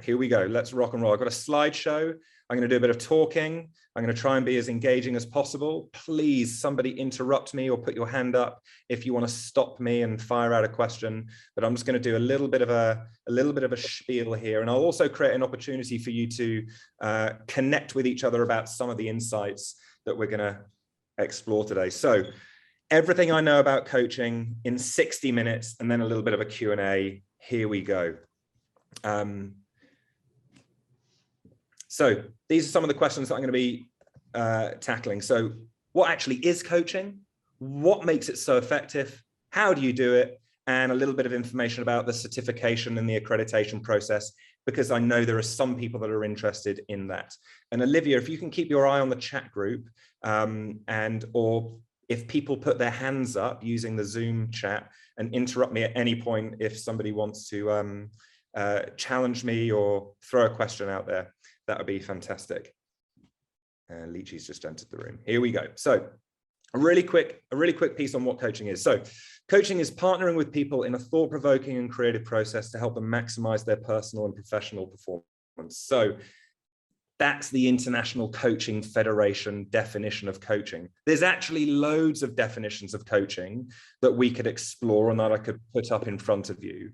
Here we go. Let's rock and roll. I've got a slideshow. I'm going to do a bit of talking. I'm going to try and be as engaging as possible. Please, somebody interrupt me or put your hand up if you want to stop me and fire out a question. But I'm just going to do a little bit of a spiel here, and I'll also create an opportunity for you to connect with each other about some of the insights that we're going to explore today. So, everything I know about coaching in 60 minutes, and then a little bit of a Q&A. Here we go. So these are some of the questions that I'm going to be tackling. So what actually is coaching? What makes it so effective? How do you do it? And a little bit of information about the certification and the accreditation process, because I know there are some people that are interested in that. And Olivia, if you can keep your eye on the chat group, or if people put their hands up using the Zoom chat, and interrupt me at any point if somebody wants to challenge me or throw a question out there, that would be fantastic. Leachy's just entered the room. Here we go. So a really quick piece on what coaching is. So coaching is partnering with people in a thought-provoking and creative process to help them maximize their personal and professional performance. So that's the International Coaching Federation definition of coaching. There's actually loads of definitions of coaching that we could explore and that I could put up in front of you.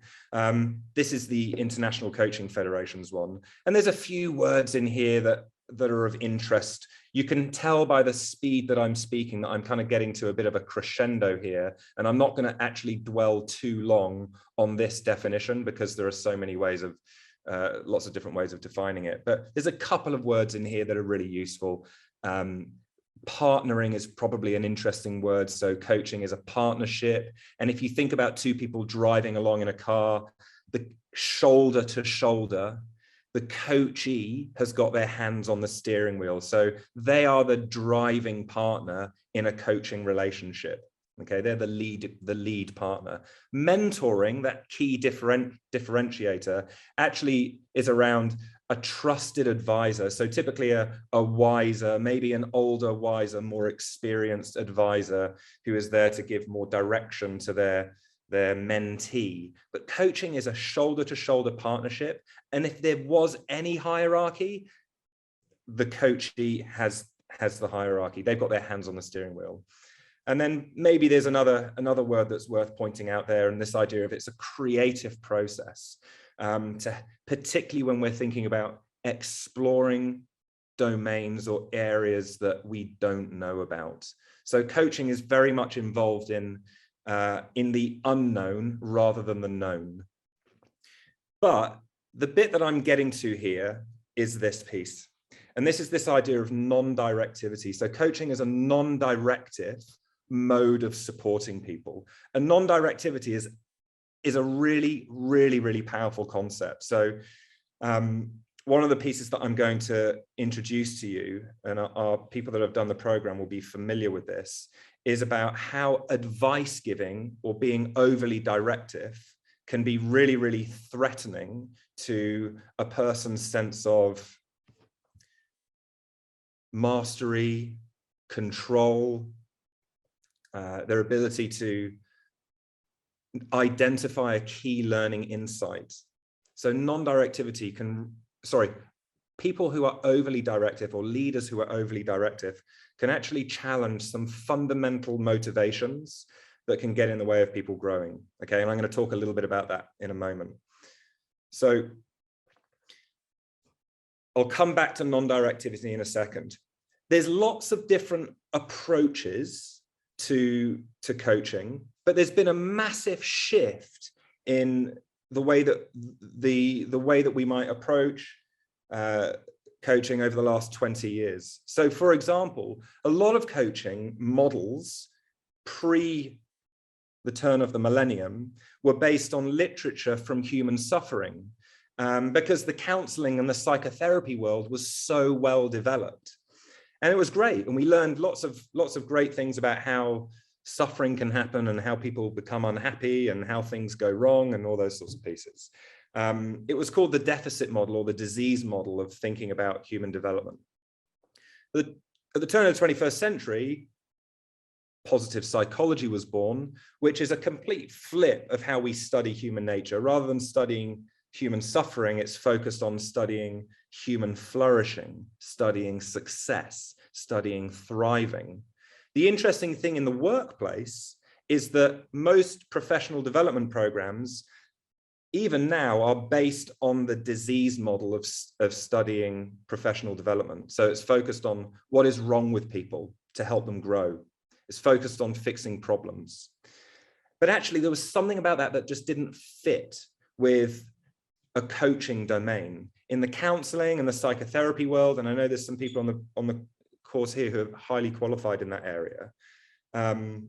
This is the International Coaching Federation's one. And there's a few words in here that are of interest. You can tell by the speed that I'm speaking that I'm kind of getting to a bit of a crescendo here. And I'm not going to actually dwell too long on this definition because there are so many ways of lots of different ways of defining it, but there's a couple of words in here that are really useful. Partnering is probably an interesting word. So coaching is a partnership. And if you think about two people driving along in a car, the shoulder to shoulder, the coachee has got their hands on the steering wheel. So they are the driving partner in a coaching relationship. Okay, they're the lead partner. Mentoring, that key differentiator, actually is around a trusted advisor. So typically a wiser, maybe an older, wiser, more experienced advisor who is there to give more direction to their mentee. But coaching is a shoulder-to-shoulder partnership. And if there was any hierarchy, the coachee has the hierarchy. They've got their hands on the steering wheel. And then maybe there's another word that's worth pointing out there, and this idea of it's a creative process, particularly when we're thinking about exploring domains or areas that we don't know about. So coaching is very much involved in the unknown rather than the known. But the bit that I'm getting to here is this piece. And this is this idea of non-directivity. So coaching is a non-directive mode of supporting people. And non-directivity is a really, really, really powerful concept. So one of the pieces that I'm going to introduce to you, and our people that have done the program will be familiar with this, is about how advice giving or being overly directive can be really, really threatening to a person's sense of mastery, control, their ability to identify a key learning insight. So non-directivity people who are overly directive or leaders who are overly directive can actually challenge some fundamental motivations that can get in the way of people growing. Okay, and I'm going to talk a little bit about that in a moment. So I'll come back to non-directivity in a second. There's lots of different approaches to coaching, but there's been a massive shift in the way that we might approach coaching over the last 20 years. So for example, a lot of coaching models pre the turn of the millennium were based on literature from human suffering, because the counseling and the psychotherapy world was so well developed. And it was great. And we learned lots of great things about how suffering can happen and how people become unhappy and how things go wrong and all those sorts of pieces. It was called the deficit model or the disease model of thinking about human development. At the turn of the 21st century, positive psychology was born, which is a complete flip of how we study human nature. Rather than studying human suffering, it's focused on studying human flourishing, studying success, studying thriving. The interesting thing in the workplace is that most professional development programs, even now, are based on the disease model of studying professional development. So it's focused on what is wrong with people to help them grow. It's focused on fixing problems. But actually, there was something about that that just didn't fit with a coaching domain. In the counseling and the psychotherapy world, and I know there's some people on the course here who are highly qualified in that area. When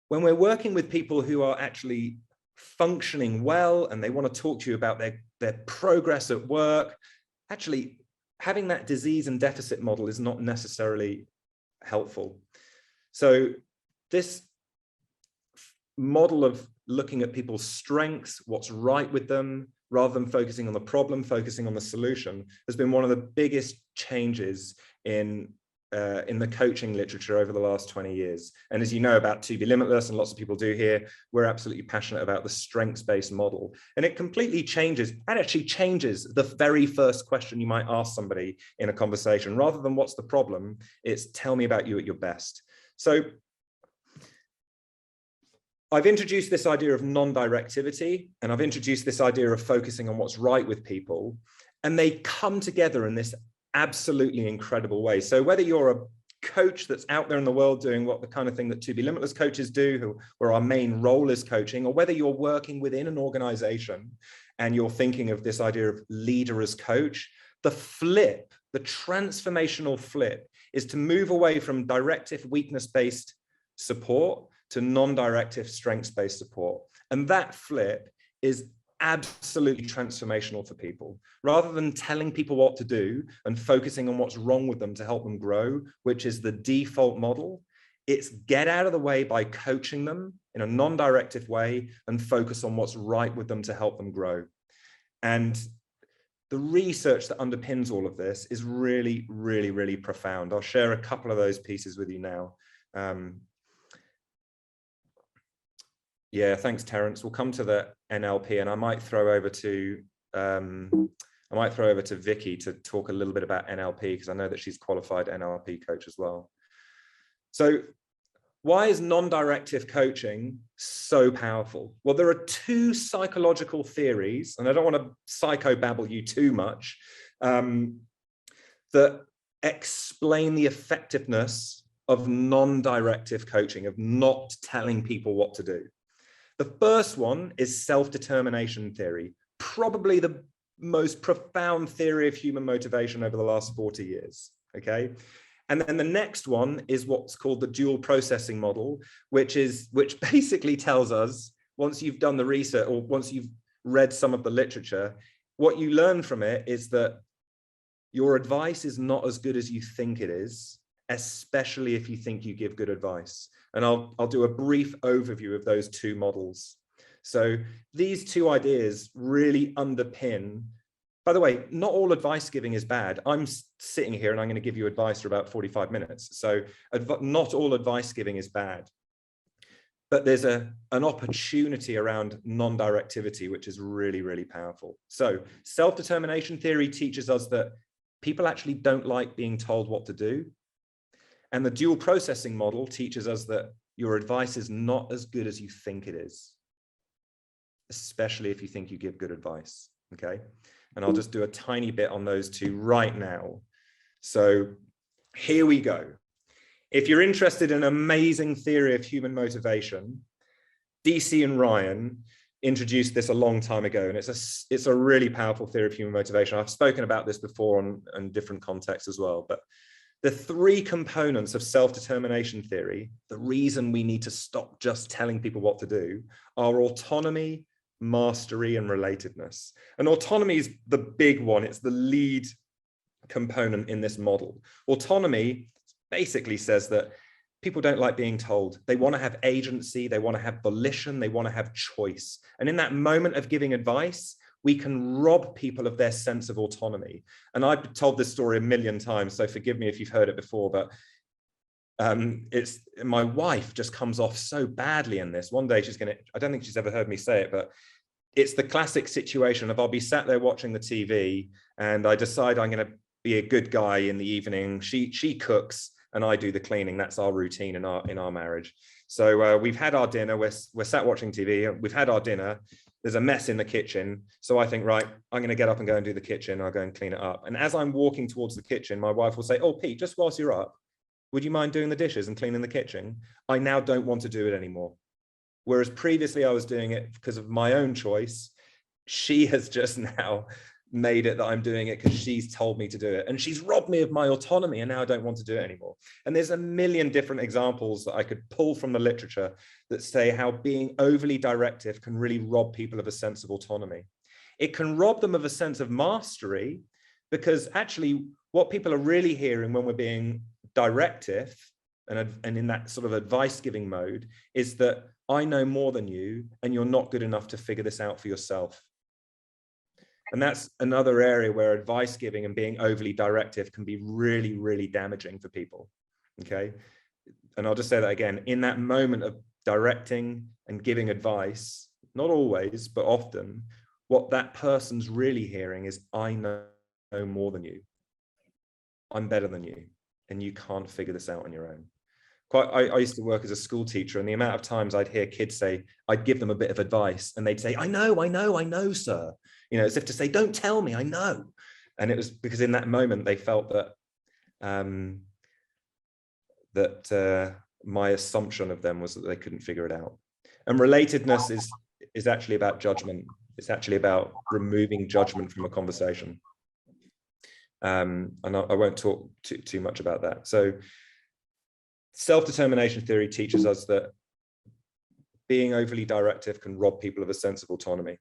we're working with people who are actually functioning well and they want to talk to you about their progress at work, actually having that disease and deficit model is not necessarily helpful. So this model of looking at people's strengths, what's right with them, rather than focusing on the problem, focusing on the solution, has been one of the biggest changes in the coaching literature over the last 20 years. And as you know about To Be Limitless, and lots of people do here, we're absolutely passionate about the strengths-based model. And it completely changes, and actually changes the very first question you might ask somebody in a conversation. Rather than what's the problem, it's tell me about you at your best. So I've introduced this idea of non-directivity, and I've introduced this idea of focusing on what's right with people, and they come together in this absolutely incredible way. So whether you're a coach that's out there in the world doing what the kind of thing that To Be Limitless coaches do, where our main role is coaching, or whether you're working within an organization and you're thinking of this idea of leader as coach, the flip, the transformational flip, is to move away from directive weakness-based support to non-directive strengths-based support. And that flip is absolutely transformational for people. Rather than telling people what to do and focusing on what's wrong with them to help them grow, which is the default model, it's get out of the way by coaching them in a non-directive way and focus on what's right with them to help them grow. And the research that underpins all of this is really, really, really profound. I'll share a couple of those pieces with you now. Yeah, thanks, Terence. We'll come to the NLP, and I might throw over to Vicky to talk a little bit about NLP, because I know that she's a qualified NLP coach as well. So why is non-directive coaching so powerful? Well, there are two psychological theories, and I don't want to psychobabble you too much, that explain the effectiveness of non-directive coaching, of not telling people what to do. The first one is self-determination theory, probably the most profound theory of human motivation over the last 40 years, okay? And then the next one is what's called the dual processing model, which basically tells us, once you've done the research or once you've read some of the literature, what you learn from it is that your advice is not as good as you think it is, especially if you think you give good advice. And I'll do a brief overview of those two models. So these two ideas really underpin, by the way, not all advice giving is bad. I'm sitting here and I'm going to give you advice for about 45 minutes. So not all advice giving is bad. But there's an opportunity around non-directivity, which is really, really powerful. So self-determination theory teaches us that people actually don't like being told what to do. And the dual processing model teaches us that your advice is not as good as you think it is, especially if you think you give good advice, okay? And I'll just do a tiny bit on those two right now. So here we go. If you're interested in an amazing theory of human motivation, DC and Ryan introduced this a long time ago, and it's a really powerful theory of human motivation. I've spoken about this before in different contexts as well, but the three components of self-determination theory, the reason we need to stop just telling people what to do, are autonomy, mastery, and relatedness. And autonomy is the big one. It's the lead component in this model. Autonomy basically says that people don't like being told. They want to have agency, they want to have volition, they want to have choice. And in that moment of giving advice, we can rob people of their sense of autonomy. And I've told this story a million times, so forgive me if you've heard it before, but it's my wife just comes off so badly in this. One day she's I don't think she's ever heard me say it, but it's the classic situation of I'll be sat there watching the TV and I decide I'm going to be a good guy in the evening. She cooks and I do the cleaning. That's our routine in our marriage. So we've had our dinner. We're sat watching TV. We've had our dinner. There's a mess in the kitchen. So I think, right, I'm going to get up and go and do the kitchen. I'll go and clean it up. And as I'm walking towards the kitchen, my wife will say, oh, Pete, just whilst you're up, would you mind doing the dishes and cleaning the kitchen? I now don't want to do it anymore. Whereas previously I was doing it because of my own choice. She has just now made it that I'm doing it because she's told me to do it. And she's robbed me of my autonomy and now I don't want to do it anymore. And there's a million different examples that I could pull from the literature that say how being overly directive can really rob people of a sense of autonomy. It can rob them of a sense of mastery, because actually what people are really hearing when we're being directive and in that sort of advice giving mode is that I know more than you and you're not good enough to figure this out for yourself. And that's another area where advice giving and being overly directive can be really, really damaging for people. Okay. And I'll just say that again, in that moment of directing and giving advice, not always, but often, what that person's really hearing is, I know more than you. I'm better than you. And you can't figure this out on your own. I used to work as a school teacher, and the amount of times I'd hear kids say, I'd give them a bit of advice and they'd say, I know, sir. You know, as if to say, don't tell me, I know. And it was because in that moment they felt that my assumption of them was that they couldn't figure it out. And relatedness is actually about judgment. It's actually about removing judgment from a conversation. And I won't talk too much about that. So self-determination theory teaches us that being overly directive can rob people of a sense of autonomy.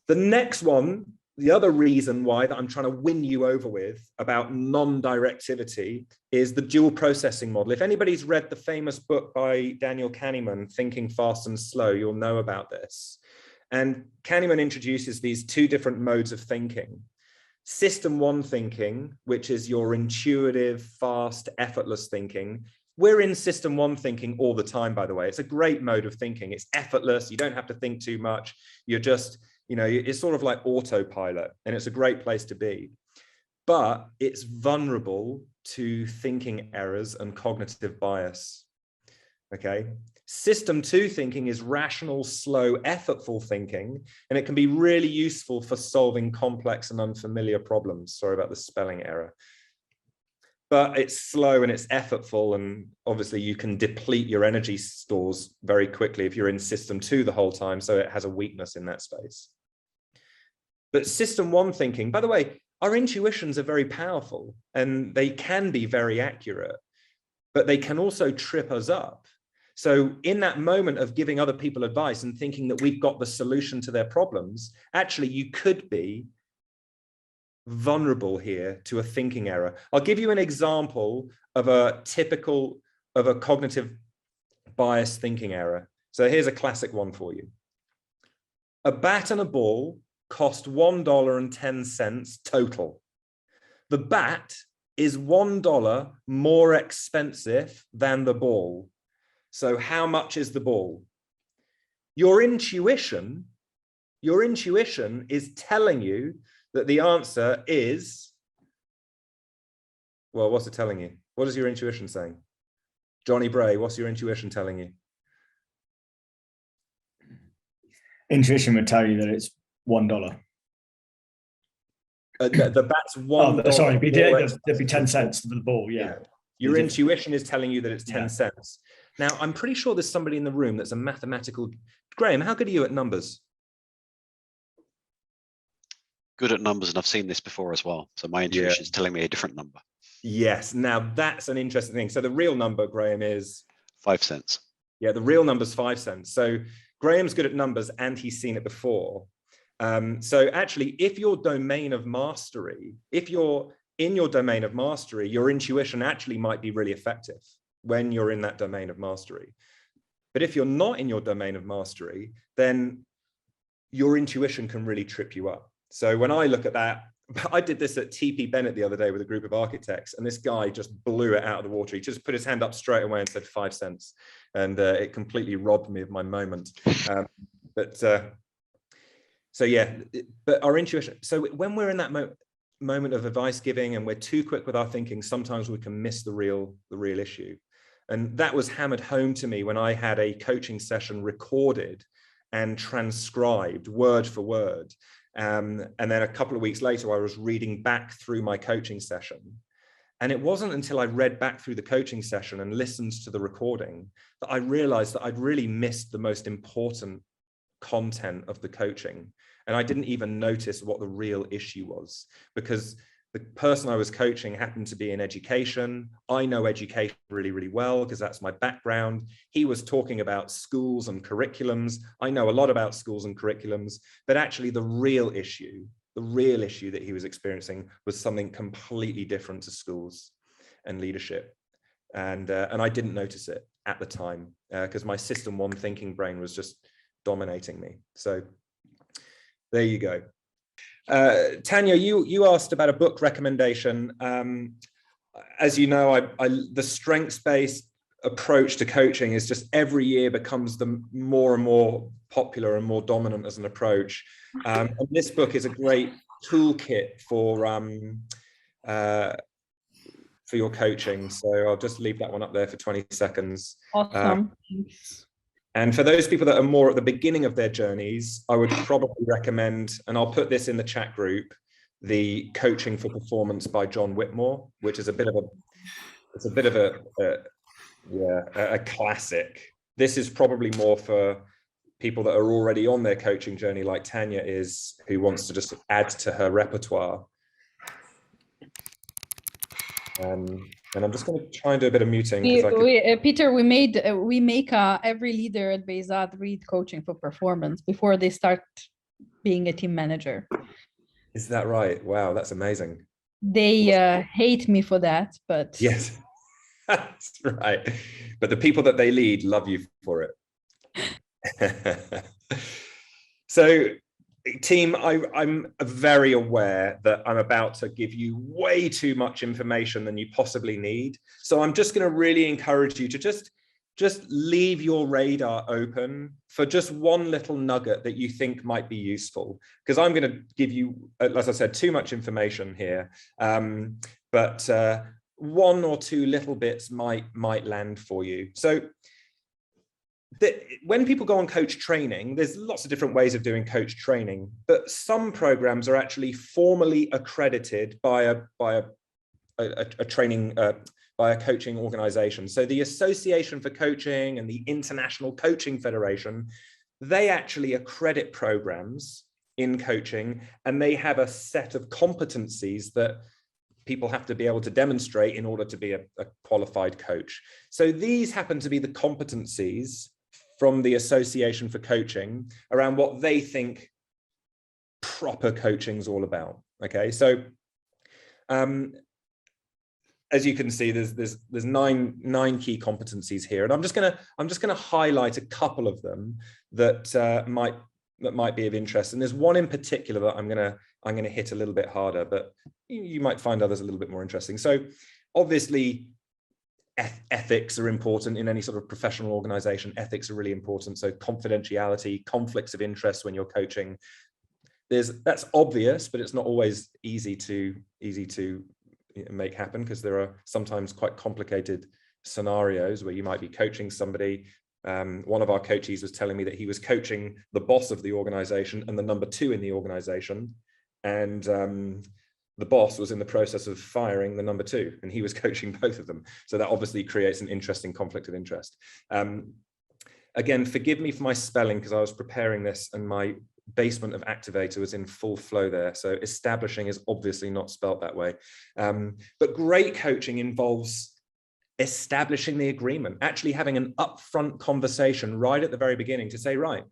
The next one, the other reason why that I'm trying to win you over with about non-directivity is the dual processing model. If anybody's read the famous book by Daniel Kahneman, Thinking Fast and Slow, you'll know about this. And Kahneman introduces these two different modes of thinking. System one thinking, which is your intuitive, fast, effortless thinking. We're in system one thinking all the time, by the way. It's a great mode of thinking. It's effortless. You don't have to think too much. You're just, you know, it's sort of like autopilot, and it's a great place to be. But it's vulnerable to thinking errors and cognitive bias. Okay. System two thinking is rational, slow, effortful thinking, and it can be really useful for solving complex and unfamiliar problems. Sorry about the spelling error. But it's slow and it's effortful, and obviously you can deplete your energy stores very quickly if you're in system two the whole time, so it has a weakness in that space. But system one thinking, by the way, our intuitions are very powerful and they can be very accurate, but they can also trip us up. So in that moment of giving other people advice and thinking that we've got the solution to their problems, actually you could be vulnerable here to a thinking error. I'll give you an example of a cognitive bias thinking error. So here's a classic one for you. A bat and a ball cost $1.10 total. The bat is $1 more expensive than the ball. So how much is the ball? Your intuition is telling you that the answer is, well, what's it telling you? What is your intuition saying? Johnny Bray, what's your intuition telling you? Intuition would tell you that it's $1. The bat's $1. Oh, sorry, there'd be 10 cents for the ball, yeah. Your intuition is telling you that it's 10 cents. Now, I'm pretty sure there's somebody in the room that's a mathematical... Graham, how good are you at numbers? Good at numbers, and I've seen this before as well. So my intuition is telling me a different number. Yes, now that's an interesting thing. So the real number, Graham, is... 5 cents. Yeah, the real number's 5 cents. So Graham's good at numbers and he's seen it before. So actually, if your domain of mastery, if you're in your domain of mastery, your intuition actually might be really effective when you're in that domain of mastery. But if you're not in your domain of mastery, then your intuition can really trip you up. So when I look at that, I did this at TP Bennett the other day with a group of architects, and this guy just blew it out of the water. He just put his hand up straight away and said 5 cents. And it completely robbed me of my moment. But so yeah, but our intuition. So when we're in that moment of advice giving and we're too quick with our thinking, sometimes we can miss the real issue. And that was hammered home to me when I had a coaching session recorded and transcribed word for word. And then a couple of weeks later, I was reading back through my coaching session. And it wasn't until I read back through the coaching session and listened to the recording that I realized that I'd really missed the most important content of the coaching. And I didn't even notice what the real issue was, because the person I was coaching happened to be in education. I know education really, really well because that's my background. He was talking about schools and curriculums. I know a lot about schools and curriculums, but actually the real issue that he was experiencing was something completely different to schools and leadership. And I didn't notice it at the time because my system one thinking brain was just dominating me. So there you go. Tanya, you asked about a book recommendation. As you know, the strengths-based approach to coaching is just every year becomes the more and more popular and more dominant as an approach. And this book is a great toolkit for your coaching. So I'll just leave that one up there for 20 seconds. Awesome. And for those people that are more at the beginning of their journeys, I would probably recommend, and I'll put this in the chat group, the Coaching for Performance by John Whitmore, which is a bit of a classic. This is probably more for people that are already on their coaching journey, like Tanya is, who wants to just add to her repertoire. And I'm just going to try and do a bit of muting. Peter, we make every leader at Bayzat read Coaching for Performance before they start being a team manager. Is that right? Wow, that's amazing. They hate me for that, but yes, that's right. But the people that they lead love you for it. So, team, I'm very aware that I'm about to give you way too much information than you possibly need. So I'm just going to really encourage you to just leave your radar open for just one little nugget that you think might be useful. Because I'm going to give you, as I said, too much information here. But one or two little bits might land for you. So when people go on coach training, there's lots of different ways of doing coach training, but some programs are actually formally accredited by a coaching organization. So the Association for Coaching and the International Coaching Federation, they actually accredit programs in coaching, and they have a set of competencies that people have to be able to demonstrate in order to be a qualified coach. So these happen to be the competencies from the Association for Coaching around what they think proper coaching is all about. Okay, so as you can see, there's nine key competencies here, and I'm just gonna highlight a couple of them that might be of interest. And there's one in particular that I'm gonna hit a little bit harder, but you might find others a little bit more interesting. So obviously, ethics are important in any sort of professional organization. Ethics are really important. So confidentiality, conflicts of interest when you're coaching. That's obvious, but it's not always easy to make happen, because there are sometimes quite complicated scenarios where you might be coaching somebody. One of our coaches was telling me that he was coaching the boss of the organization and the number 2 in the organization, and the boss was in the process of firing the number 2, and he was coaching both of them. So that obviously creates an interesting conflict of interest. Again, forgive me for my spelling, because I was preparing this and my basement of activator was in full flow there. So establishing is obviously not spelt that way. But great coaching involves establishing the agreement, actually having an upfront conversation right at the very beginning to say, right,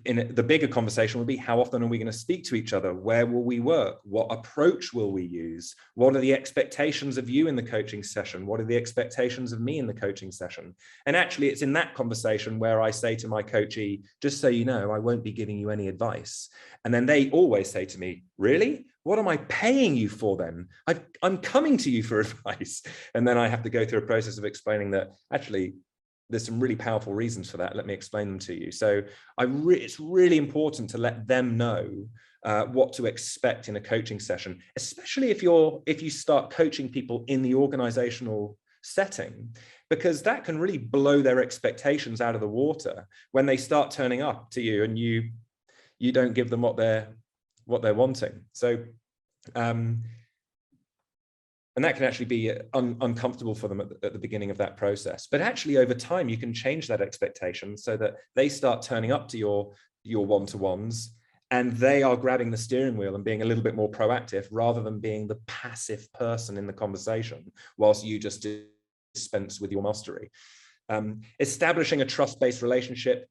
in the bigger conversation would be, how often are we going to speak to each other? Where will we work? What approach will we use? What are the expectations of you in the coaching session? What are the expectations of me in the coaching session? And actually, it's in that conversation where I say to my coachee, just so you know, I won't be giving you any advice. And then they always say to me, really? What am I paying you for then? I'm coming to you for advice. And then I have to go through a process of explaining that actually, there's some really powerful reasons for that. Let me explain them to you. So it's really important to let them know what to expect in a coaching session, especially if you start coaching people in the organizational setting, because that can really blow their expectations out of the water when they start turning up to you and you don't give them what they're wanting. So and that can actually be uncomfortable for them at the beginning of that process. But actually over time, you can change that expectation so that they start turning up to your one-to-ones and they are grabbing the steering wheel and being a little bit more proactive rather than being the passive person in the conversation whilst you just dispense with your mastery. Establishing a trust-based relationship.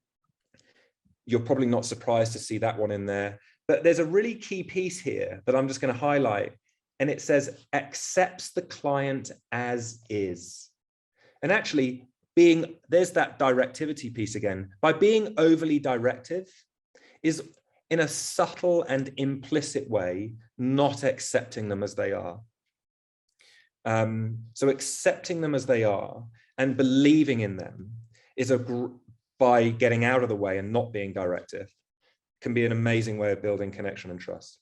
You're probably not surprised to see that one in there, but there's a really key piece here that I'm just going to highlight. And it says, accepts the client as is. And actually there's that directivity piece again. By being overly directive is in a subtle and implicit way, not accepting them as they are. So accepting them as they are and believing in them is by getting out of the way and not being directive, can be an amazing way of building connection and trust.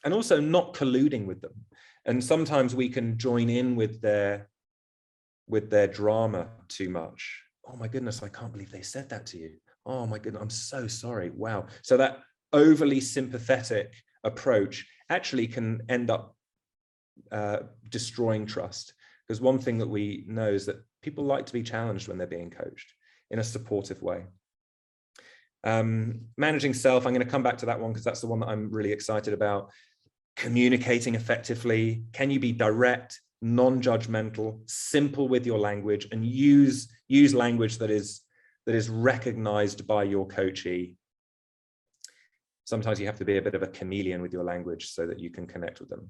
And also not colluding with them. And sometimes we can join in with their drama too much. Oh my goodness, I can't believe they said that to you. Oh my goodness, I'm so sorry. Wow. So that overly sympathetic approach actually can end up destroying trust. Because one thing that we know is that people like to be challenged when they're being coached in a supportive way. Managing self, I'm going to come back to that one because that's the one that I'm really excited about. Communicating effectively. Can you be direct, non-judgmental, simple with your language, and use language that is recognized by your coachee? Sometimes you have to be a bit of a chameleon with your language so that you can connect with them.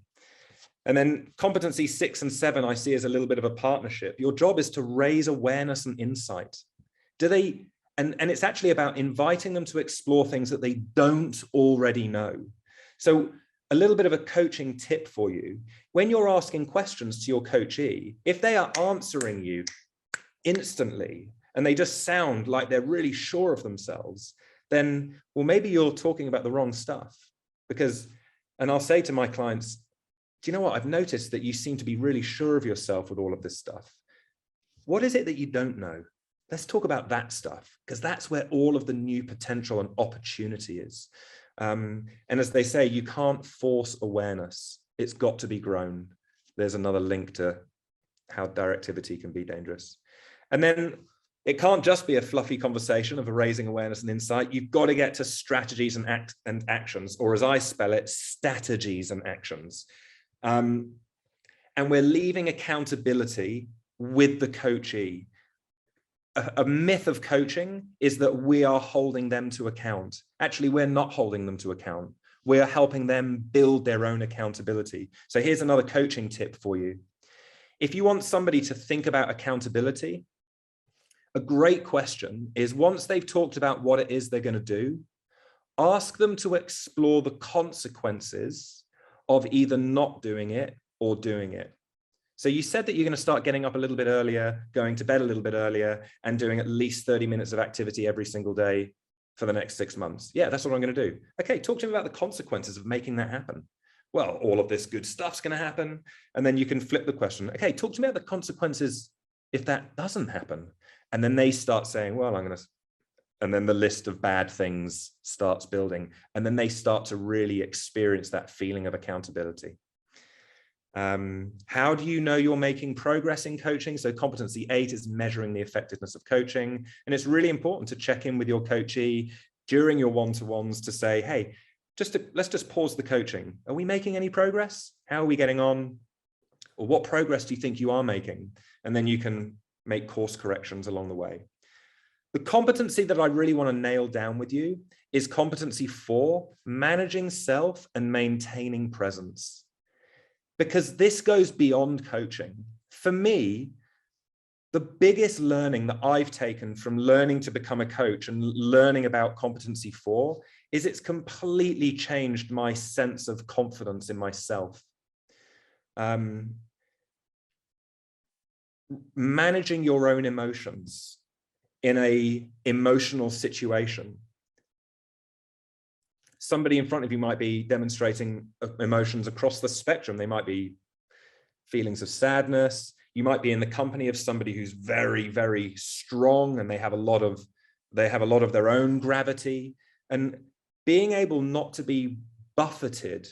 And then competency 6 and 7, I see as a little bit of a partnership. Your job is to raise awareness and insight. And it's actually about inviting them to explore things that they don't already know. So a little bit of a coaching tip for you. When you're asking questions to your coachee, if they are answering you instantly and they just sound like they're really sure of themselves, then, well, maybe you're talking about the wrong stuff. And I'll say to my clients, do you know what? I've noticed that you seem to be really sure of yourself with all of this stuff. What is it that you don't know? Let's talk about that stuff, because that's where all of the new potential and opportunity is. And as they say, you can't force awareness. It's got to be grown. There's another link to how directivity can be dangerous. And then it can't just be a fluffy conversation of raising awareness and insight. You've got to get to strategies and actions, or as I spell it, strategies and actions. And we're leaving accountability with the coachee. A myth of coaching is that we are holding them to account. Actually, we're not holding them to account. We're helping them build their own accountability. So here's another coaching tip for you. If you want somebody to think about accountability, a great question is, once they've talked about what it is they're going to do, ask them to explore the consequences of either not doing it or doing it. So you said that you're going to start getting up a little bit earlier, going to bed a little bit earlier, and doing at least 30 minutes of activity every single day for the next 6 months. Yeah, that's what I'm going to do. Okay, talk to me about the consequences of making that happen. Well, all of this good stuff's going to happen. And then you can flip the question. Okay, talk to me about the consequences if that doesn't happen. And then they start saying, well, and then the list of bad things starts building. And then they start to really experience that feeling of accountability. How do you know you're making progress in coaching? So competency 8 is measuring the effectiveness of coaching. And it's really important to check in with your coachee during your one-to-ones to say, hey, let's just pause the coaching. Are we making any progress? How are we getting on? Or what progress do you think you are making? And then you can make course corrections along the way. The competency that I really want to nail down with you is competency 4, managing self and maintaining presence. Because this goes beyond coaching. For me, the biggest learning that I've taken from learning to become a coach and learning about competency 4 is it's completely changed my sense of confidence in myself. Managing your own emotions in a emotional situation. Somebody in front of you might be demonstrating emotions across the spectrum. They might be feelings of sadness. You might be in the company of somebody who's very, very strong, and they have a lot of their own gravity. And being able not to be buffeted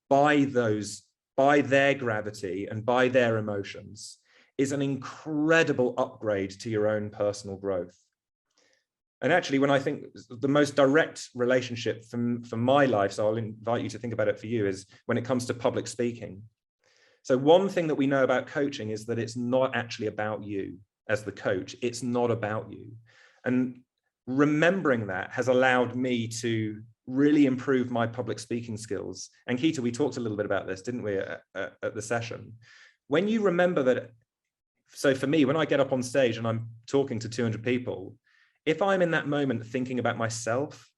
by their gravity and by their emotions is an incredible upgrade to your own personal growth. And actually, when I think the most direct relationship from my life, so I'll invite you to think about it for you, is when it comes to public speaking. So one thing that we know about coaching is that it's not actually about you as the coach. It's not about you. And remembering that has allowed me to really improve my public speaking skills. And Keita, we talked a little bit about this, didn't we, at the session? When you remember that, so for me, when I get up on stage and I'm talking to 200 people, if I'm in that moment thinking about myself,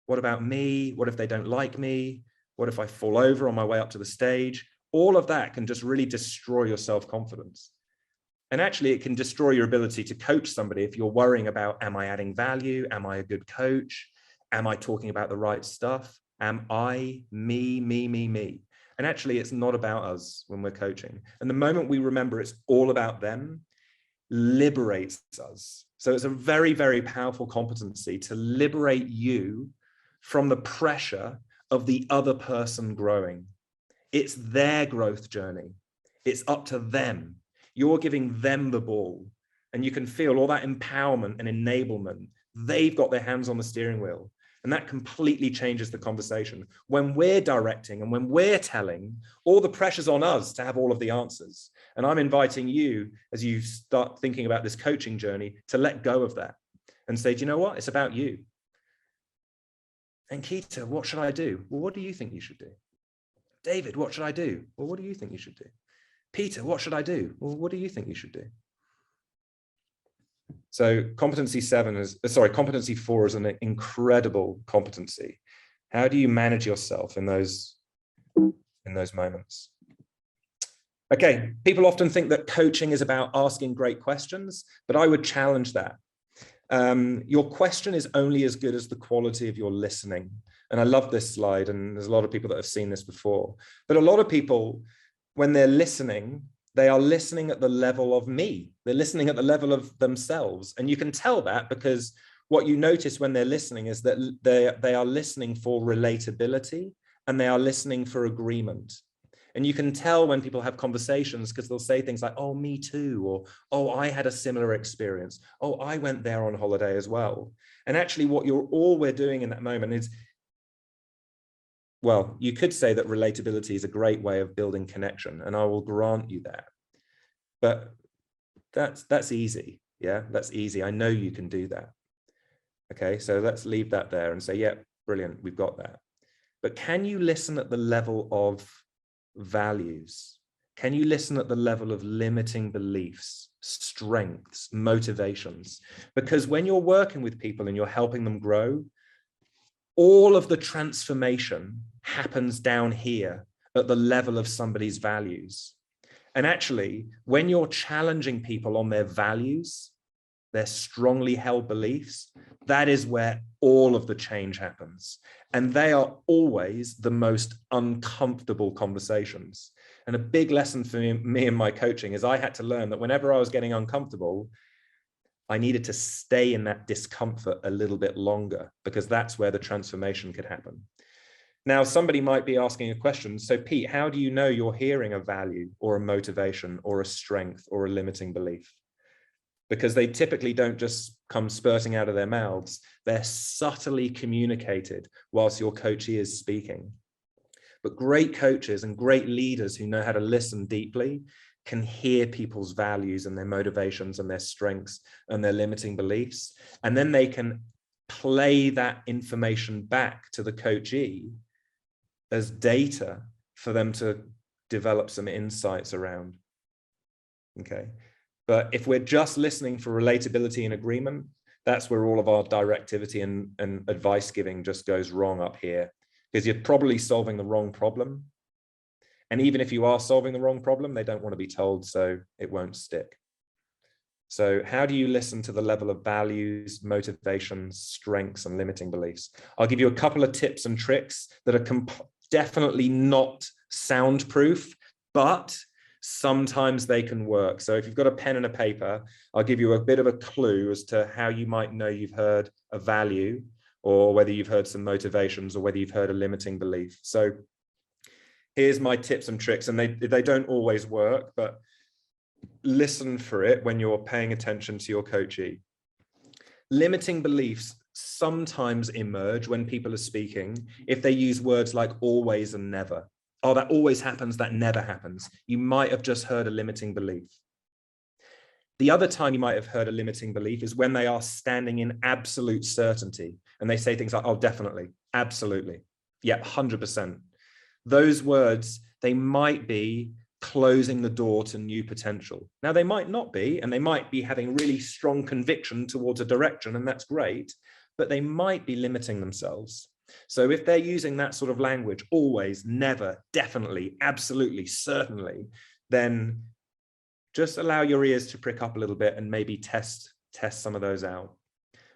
what about me? What if they don't like me? What if I fall over on my way up to the stage? All of that can just really destroy your self-confidence. And actually, it can destroy your ability to coach somebody if you're worrying about, am I adding value? Am I a good coach? Am I talking about the right stuff? Am I me? And actually, it's not about us when we're coaching. And the moment we remember it's all about them, liberates us. So it's a very, very powerful competency to liberate you from the pressure of the other person growing. It's their growth journey. It's up to them. You're giving them the ball, and you can feel all that empowerment and enablement. They've got their hands on the steering wheel, and that completely changes the conversation. When we're directing and when we're telling, all the pressure's on us to have all of the answers. And I'm inviting you, as you start thinking about this coaching journey, to let go of that and say, do you know what? It's about you. And Keita, what should I do? Well, what do you think you should do? David, what should I do? Well, what do you think you should do? Peter, what should I do? Well, what do you think you should do? So competency 4 is an incredible competency. How do you manage yourself in those moments? Okay, people often think that coaching is about asking great questions, but I would challenge that. Your question is only as good as the quality of your listening. And I love this slide, and there's a lot of people that have seen this before. But a lot of people, when they're listening, they are listening at the level of me. They're listening at the level of themselves. And you can tell that because what you notice when they're listening is that they are listening for relatability, and they are listening for agreement. And you can tell when people have conversations because they'll say things like, oh, me too, or, oh, I had a similar experience. Oh, I went there on holiday as well. And actually all we're doing in that moment is, well, you could say that relatability is a great way of building connection, and I will grant you that. But that's easy. Yeah, that's easy. I know you can do that. Okay, so let's leave that there and say, yeah, brilliant, we've got that. But can you listen at the level of values? Can you listen at the level of limiting beliefs, strengths, motivations? Because when you're working with people and you're helping them grow, all of the transformation happens down here at the level of somebody's values. And actually, when you're challenging people on their values, their strongly held beliefs, that is where all of the change happens. And they are always the most uncomfortable conversations. And a big lesson for me in my coaching is I had to learn that whenever I was getting uncomfortable, I needed to stay in that discomfort a little bit longer, because that's where the transformation could happen. Now, somebody might be asking a question. So Pete, how do you know you're hearing a value or a motivation or a strength or a limiting belief? Because they typically don't just come spurting out of their mouths. They're subtly communicated whilst your coachee is speaking. But great coaches and great leaders who know how to listen deeply can hear people's values and their motivations and their strengths and their limiting beliefs. And then they can play that information back to the coachee as data for them to develop some insights around. Okay. But if we're just listening for relatability and agreement, that's where all of our directivity and advice giving just goes wrong up here, because you're probably solving the wrong problem. And even if you are solving the wrong problem, they don't want to be told, so it won't stick. So how do you listen to the level of values, motivations, strengths, and limiting beliefs? I'll give you a couple of tips and tricks that are definitely not soundproof, but sometimes they can work. So if you've got a pen and a paper, I'll give you a bit of a clue as to how you might know you've heard a value, or whether you've heard some motivations, or whether you've heard a limiting belief. So here's my tips and tricks, and they don't always work, but listen for it when you're paying attention to your coachee. Limiting beliefs sometimes emerge when people are speaking if they use words like always and never. Oh, that always happens, that never happens. You might have just heard a limiting belief. The other time you might have heard a limiting belief is when they are standing in absolute certainty and they say things like, oh, definitely, absolutely, yeah, 100%. Those words, they might be closing the door to new potential. Now, they might not be, and they might be having really strong conviction towards a direction, and that's great, but they might be limiting themselves. So if they're using that sort of language, always, never, definitely, absolutely, certainly, then just allow your ears to prick up a little bit and maybe test some of those out.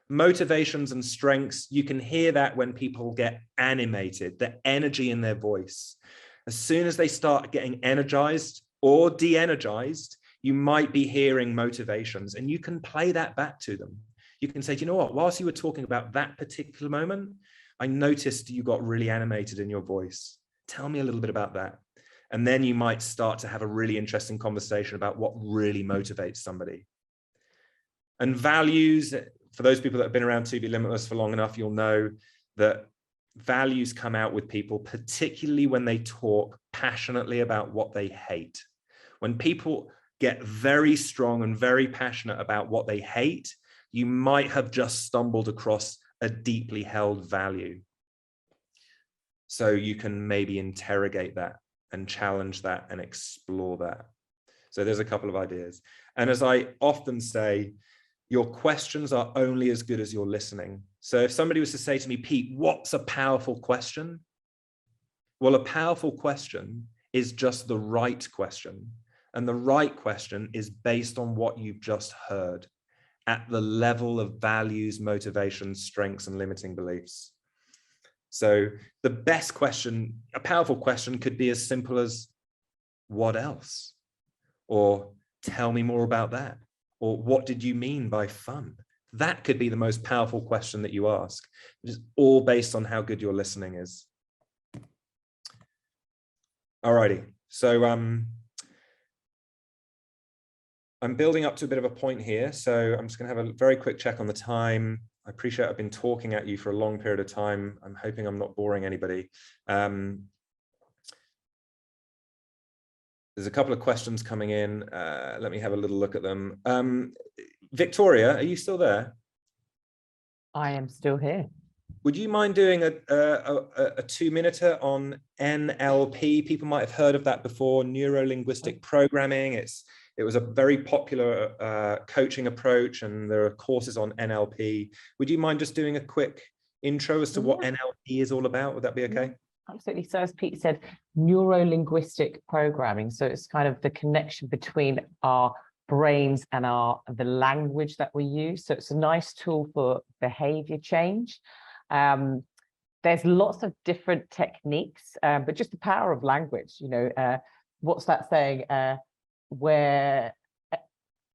Motivations and strengths, you can hear that when people get animated, the energy in their voice. As soon as they start getting energized or de-energized, you might be hearing motivations, and you can play that back to them. You can say, do you know what, whilst you were talking about that particular moment, I noticed you got really animated in your voice. Tell me a little bit about that. And then you might start to have a really interesting conversation about what really motivates somebody. And values, for those people that have been around To Be Limitless for long enough, you'll know that values come out with people, particularly when they talk passionately about what they hate. When people get very strong and very passionate about what they hate, you might have just stumbled across a deeply held value. So you can maybe interrogate that and challenge that and explore that. So there's a couple of ideas. And as I often say, your questions are only as good as your listening. So if somebody was to say to me, Pete, what's a powerful question? Well, a powerful question is just the right question. And the right question is based on what you've just heard at the level of values, motivations, strengths, and limiting beliefs. So the best question, a powerful question, could be as simple as, what else? Or tell me more about that. Or what did you mean by fun? That could be the most powerful question that you ask. It's all based on how good your listening is. Alrighty, so I'm building up to a bit of a point here. So I'm just gonna have a very quick check on the time. I appreciate I've been talking at you for a long period of time. I'm hoping I'm not boring anybody. There's a couple of questions coming in. Let me have a little look at them. Victoria, are you still there? I am still here. Would you mind doing a 2-minute on NLP? People might have heard of that before, neuro-linguistic programming. It was a very popular coaching approach, and there are courses on NLP. Would you mind just doing a quick intro as to what NLP is all about? Would that be okay? Absolutely. So as Pete said, neuro-linguistic programming. So it's kind of the connection between our brains and the language that we use. So it's a nice tool for behavior change. There's lots of different techniques, but just the power of language, you know, what's that saying? Where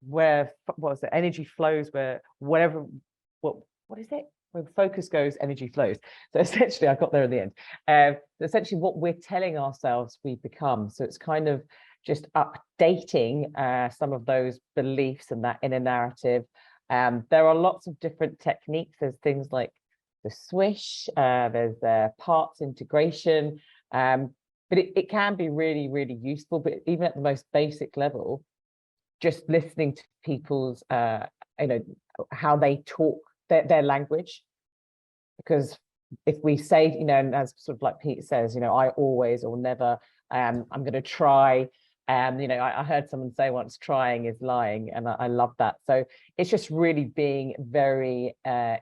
what was it? Energy flows where whatever, what is it? Where focus goes, energy flows. So essentially, I got there in the end. Essentially, what we're telling ourselves we become. So it's kind of just updating some of those beliefs and that inner narrative. There are lots of different techniques. There's things like the swish, there's parts integration, but it can be really, really useful. But even at the most basic level, just listening to people's, you know, how they talk, their language. Because if we say, you know, and as sort of like Pete says, you know, I always or never, I'm going to try. You know, I heard someone say once, trying is lying, and I love that. So it's just really being very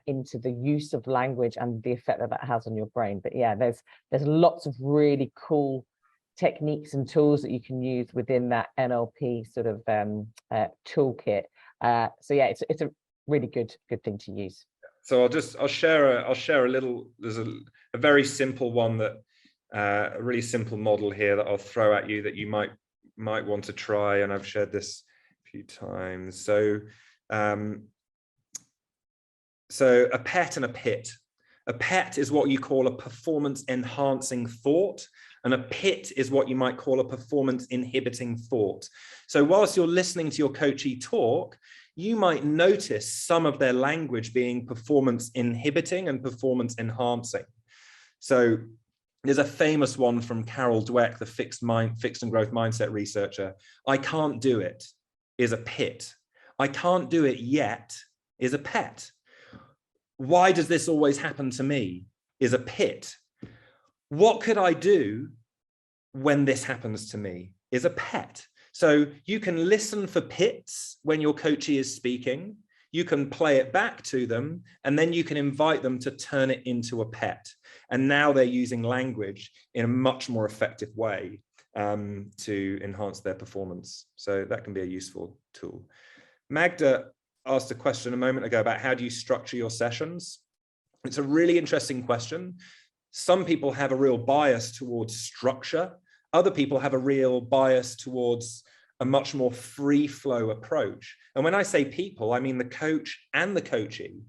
into the use of language and the effect that that has on your brain. But yeah, there's lots of really cool techniques and tools that you can use within that NLP sort of toolkit. So yeah, it's a really good thing to use. So I'll share a little. There's a very simple one that a really simple model here that I'll throw at you that you might want to try, and I've shared this a few times. So so a pet and a pit. A pet is what you call a performance enhancing thought, and a pit is what you might call a performance inhibiting thought. So whilst you're listening to your coachee talk, you might notice some of their language being performance inhibiting and performance enhancing. So there's a famous one from Carol Dweck, the fixed and growth mindset researcher. I can't do it is a pit. I can't do it yet is a pet. Why does this always happen to me is a pit. What could I do when this happens to me is a pet. So you can listen for pits when your coachee is speaking, you can play it back to them, and then you can invite them to turn it into a pet. And now they're using language in a much more effective way to enhance their performance. So that can be a useful tool. Magda asked a question a moment ago about how do you structure your sessions? It's a really interesting question. Some people have a real bias towards structure. Other people have a real bias towards a much more free flow approach. And when I say people, I mean the coach and the coachee.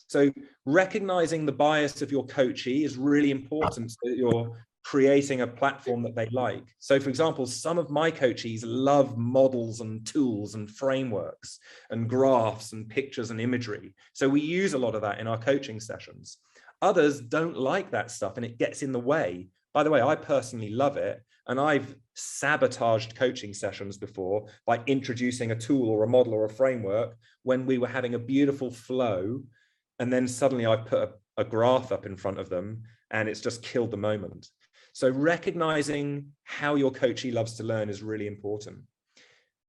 So recognizing the bias of your coachee is really important so that you're creating a platform that they like. So for example, some of my coachees love models and tools and frameworks and graphs and pictures and imagery. So we use a lot of that in our coaching sessions. Others don't like that stuff and it gets in the way. By the way, I personally love it. And I've sabotaged coaching sessions before by introducing a tool or a model or a framework when we were having a beautiful flow. And then suddenly I put a graph up in front of them and it's just killed the moment. So recognizing how your coachee loves to learn is really important.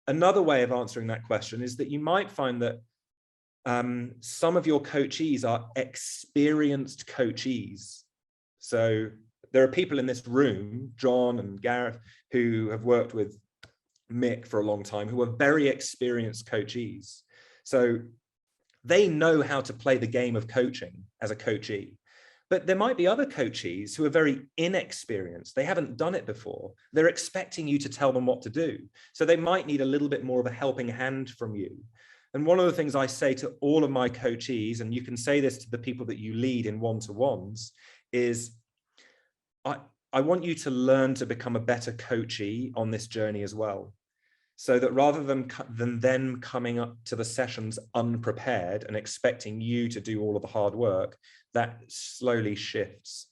Another way of answering that question is that you might find that some of your coachees are experienced coachees. So there are people in this room, John and Gareth, who have worked with Mick for a long time, who are very experienced coachees. So they know how to play the game of coaching as a coachee. But there might be other coachees who are very inexperienced. They haven't done it before. They're expecting you to tell them what to do. So they might need a little bit more of a helping hand from you. And one of the things I say to all of my coachees, and you can say this to the people that you lead in one-to-ones, is I want you to learn to become a better coachee on this journey as well. So that rather than them coming up to the sessions unprepared and expecting you to do all of the hard work, that slowly shifts.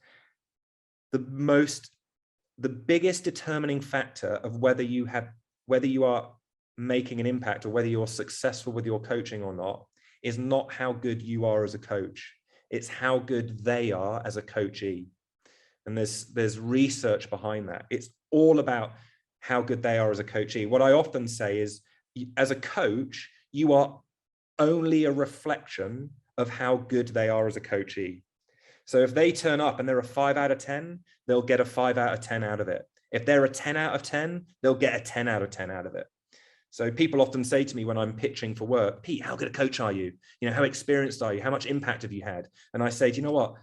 The biggest determining factor of whether you are making an impact or whether you're successful with your coaching or not is not how good you are as a coach. It's how good they are as a coachee. And there's research behind that. It's all about how good they are as a coachee. What I often say is, as a coach, you are only a reflection of how good they are as a coachee. So if they turn up and they're a 5 out of 10, they'll get a 5 out of 10 out of it. If they're a 10 out of 10, they'll get a 10 out of 10 out of it. So people often say to me when I'm pitching for work, Pete, how good a coach are you? You know, how experienced are you? How much impact have you had? And I say, do you know what?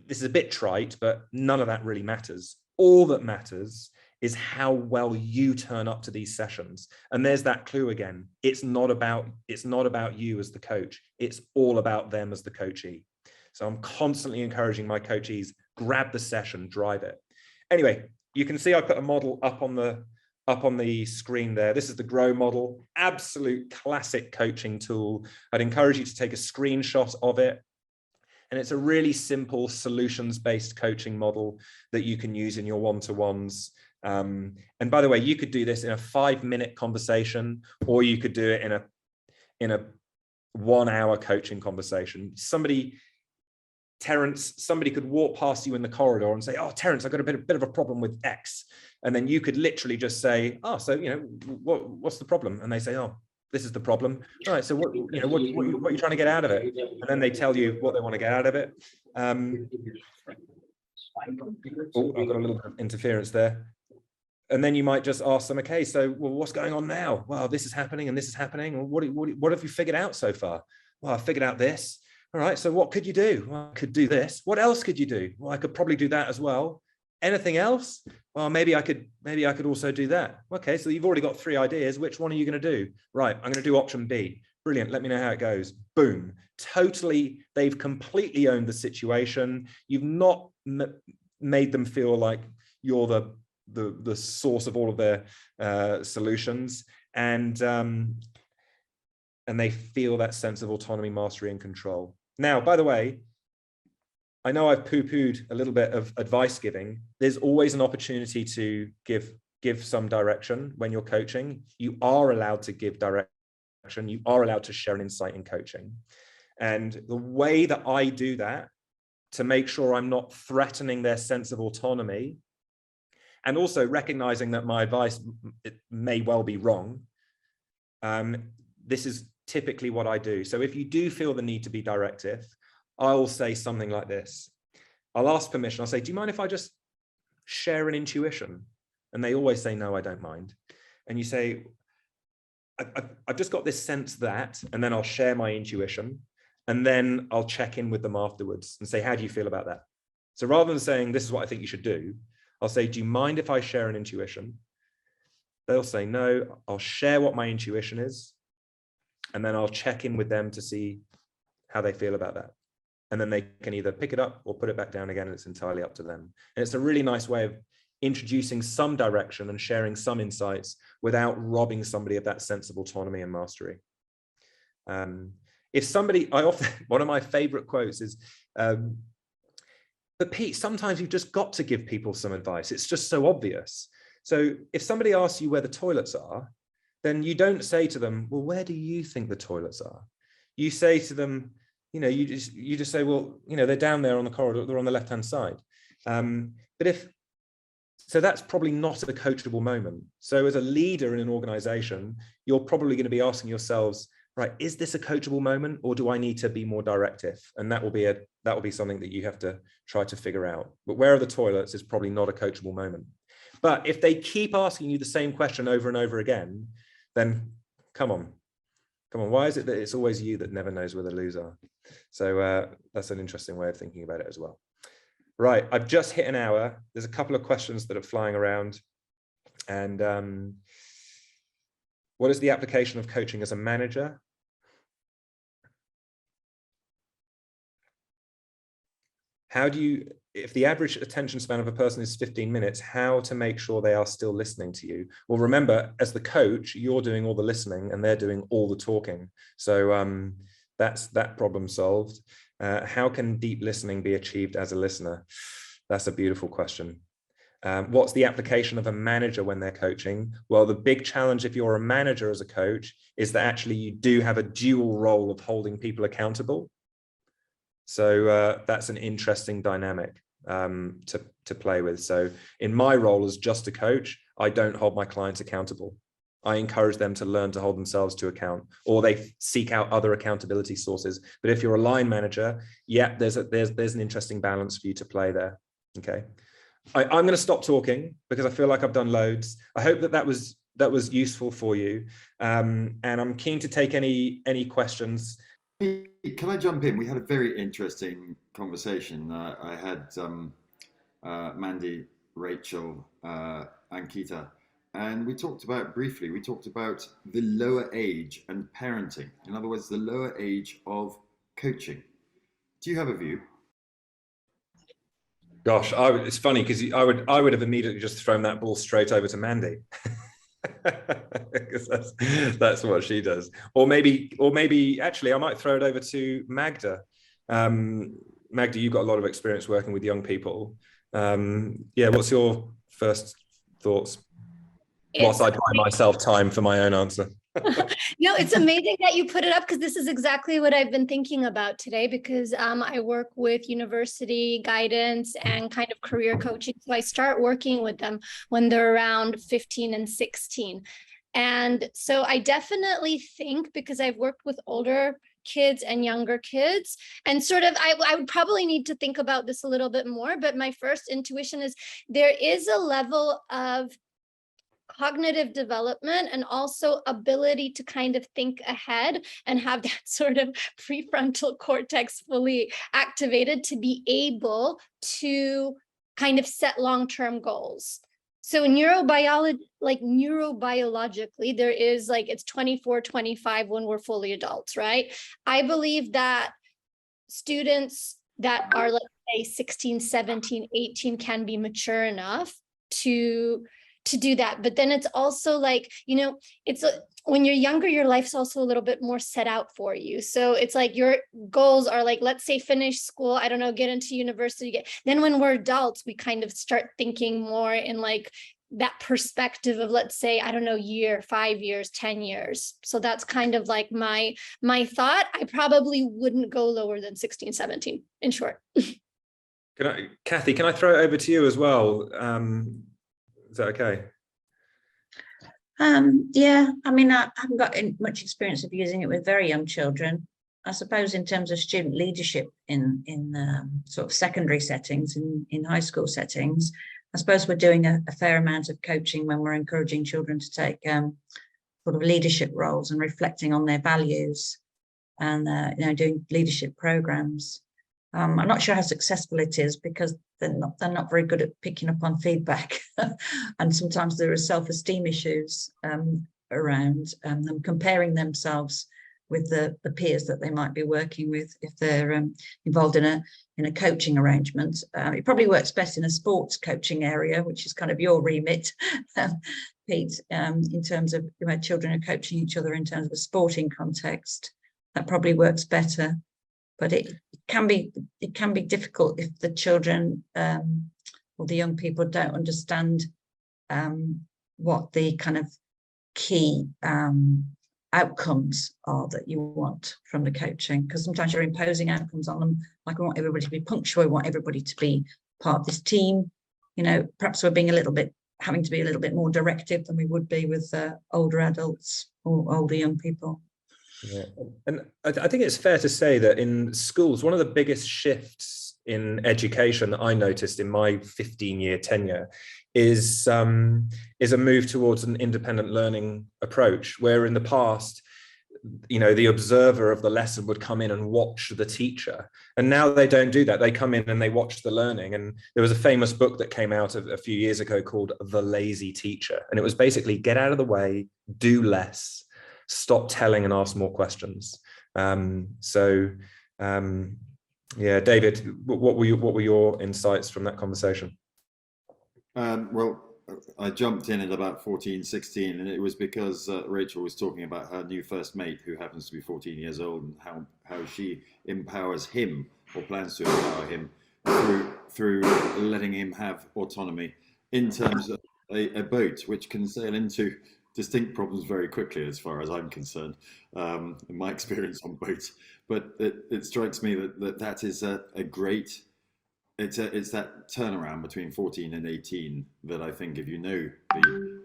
This is a bit trite, but none of that really matters. All that matters is how well you turn up to these sessions. And there's that clue again. It's not about you as the coach. It's all about them as the coachee. So I'm constantly encouraging my coachees, grab the session, drive it. Anyway, you can see I put a model up on the screen there. This is the GROW model, absolute classic coaching tool. I'd encourage you to take a screenshot of it. And it's a really simple solutions-based coaching model that you can use in your one-to-ones. And by the way, you could do this in a 5-minute conversation, or you could do it in a 1-hour coaching conversation. Terence, somebody could walk past you in the corridor and say, oh, Terence, I've got a bit of a problem with X. And then you could literally just say, oh, so, you know, what's the problem? And they say, oh, this is the problem. All right, so what are you trying to get out of it? And then they tell you what they want to get out of it. Oh, I've got a little bit of interference there. And then you might just ask them, okay, so well, what's going on now? Well, this is happening and this is happening. What have you figured out so far? Well, I figured out this. All right, so what could you do? Well, I could do this. What else could you do? Well, I could probably do that as well. Anything else? Well, maybe I could also do that. Okay, so you've already got 3 ideas. Which one are you going to do? Right, I'm going to do option B. Brilliant. Let me know how it goes. Boom. Totally, they've completely owned the situation. You've not made them feel like you're the source of all of their solutions, and they feel that sense of autonomy, mastery, and control. Now, by the way, I know I've poo-pooed a little bit of advice giving. There's always an opportunity to give some direction when you're coaching. You are allowed to give direction. You are allowed to share an insight in coaching. And the way that I do that, to make sure I'm not threatening their sense of autonomy, and also recognizing that my advice may well be wrong, this is typically what I do. So if you do feel the need to be directive, I'll say something like this. I'll ask permission. I'll say, do you mind if I just share an intuition? And they always say, no, I don't mind. And you say, I've just got this sense that, and then I'll share my intuition. And then I'll check in with them afterwards and say, how do you feel about that? So rather than saying, this is what I think you should do, I'll say, do you mind if I share an intuition? They'll say, no, I'll share what my intuition is. And then I'll check in with them to see how they feel about that. And then they can either pick it up or put it back down again, and it's entirely up to them. And it's a really nice way of introducing some direction and sharing some insights without robbing somebody of that sense of autonomy and mastery. If somebody, one of my favorite quotes is, but Pete, sometimes you've just got to give people some advice. It's just so obvious. So if somebody asks you where the toilets are, then you don't say to them, well, where do you think the toilets are? You say to them, you just say, well, they're down there on the corridor, they're on the left-hand side. So that's probably not a coachable moment. So as a leader in an organization, you're probably going to be asking yourselves, right, is this a coachable moment, or do I need to be more directive? And that will be something that you have to try to figure out. But where are the toilets is probably not a coachable moment. But if they keep asking you the same question over and over again, then come on, why is it that it's always you that never knows where the loos are? So that's an interesting way of thinking about it as well. Right, I've just hit an hour. There's a couple of questions that are flying around. And what is the application of coaching as a manager? How do you, if the average attention span of a person is 15 minutes, how to make sure they are still listening to you? Well, remember, as the coach, you're doing all the listening and they're doing all the talking. So that's that problem solved. How can deep listening be achieved as a listener? That's a beautiful question. What's the application of a manager when they're coaching? Well, the big challenge if you're a manager as a coach is that actually you do have a dual role of holding people accountable. So that's an interesting dynamic to play with. So in my role as just a coach, I don't hold my clients accountable. I encourage them to learn to hold themselves to account, or they seek out other accountability sources. But if you're a line manager, yeah, there's an interesting balance for you to play there. Okay, I'm going to stop talking because I feel like I've done loads. I hope that was useful for you, and I'm keen to take any questions. Can I jump in? We had a very interesting conversation. I had Mandy, Rachel, Ankita. And we talked about the lower age and parenting. In other words, the lower age of coaching. Do you have a view? Gosh, it's funny because I would have immediately just thrown that ball straight over to Mandy. Because that's what she does. Or maybe actually I might throw it over to Magda. Magda, you've got a lot of experience working with young people. Yeah, what's your first thoughts? Whilst I buy myself time for my own answer. No, it's amazing that you put it up, because this is exactly what I've been thinking about today, because I work with university guidance and kind of career coaching. So I start working with them when they're around 15 and 16. And so I definitely think, because I've worked with older kids and younger kids, and sort of I would probably need to think about this a little bit more, but my first intuition is there is a level of cognitive development and also ability to kind of think ahead and have that sort of prefrontal cortex fully activated to be able to kind of set long-term goals. So neurobiologically, there is like, it's 24, 25 when we're fully adults, right? I believe that students that are, let's say, 16, 17, 18 can be mature enough to do that. But then it's also like, you know, when you're younger, your life's also a little bit more set out for you. So it's like your goals are like, let's say, finish school, I don't know, get into university. Then when we're adults, we kind of start thinking more in like that perspective of, let's say, I don't know, year, 5 years, 10 years. So that's kind of like my thought. I probably wouldn't go lower than 16, 17, in short. Kathy, can I throw it over to you as well? Is that okay? Yeah, I mean, I haven't got much experience of using it with very young children. I suppose in terms of student leadership in sort of secondary settings, in high school settings, I suppose we're doing a fair amount of coaching when we're encouraging children to take sort of leadership roles and reflecting on their values and you know, doing leadership programs. I'm not sure how successful it is because they're not very good at picking up on feedback, and sometimes there are self-esteem issues around them comparing themselves with the peers that they might be working with if they're involved in a coaching arrangement. It probably works best in a sports coaching area, which is kind of your remit, Pete, in terms of where children are coaching each other in terms of a sporting context. That probably works better. But it can be difficult if the children or the young people don't understand what the kind of key outcomes are that you want from the coaching, because sometimes you're imposing outcomes on them, like we want everybody to be punctual, we want everybody to be part of this team. You know, perhaps we're being having to be a little bit more directive than we would be with older adults or older young people. Yeah, and I think it's fair to say that in schools, one of the biggest shifts in education that I noticed in my 15-year tenure is a move towards an independent learning approach, where in the past, you know, the observer of the lesson would come in and watch the teacher, and now they don't do that. They come in and they watch the learning. And there was a famous book that came out a few years ago called The Lazy Teacher, and it was basically get out of the way, do less, stop telling and ask more questions. Yeah, David, what were your insights from that conversation? Well, I jumped in at about 14, 16, and it was because Rachel was talking about her new first mate, who happens to be 14 years old, and how she empowers him, or plans to empower him, through letting him have autonomy in terms of a boat, which can sail into distinct problems very quickly, as far as I'm concerned, in my experience on boats. But it strikes me that is a great, it's that turnaround between 14 and 18 that I think, if you know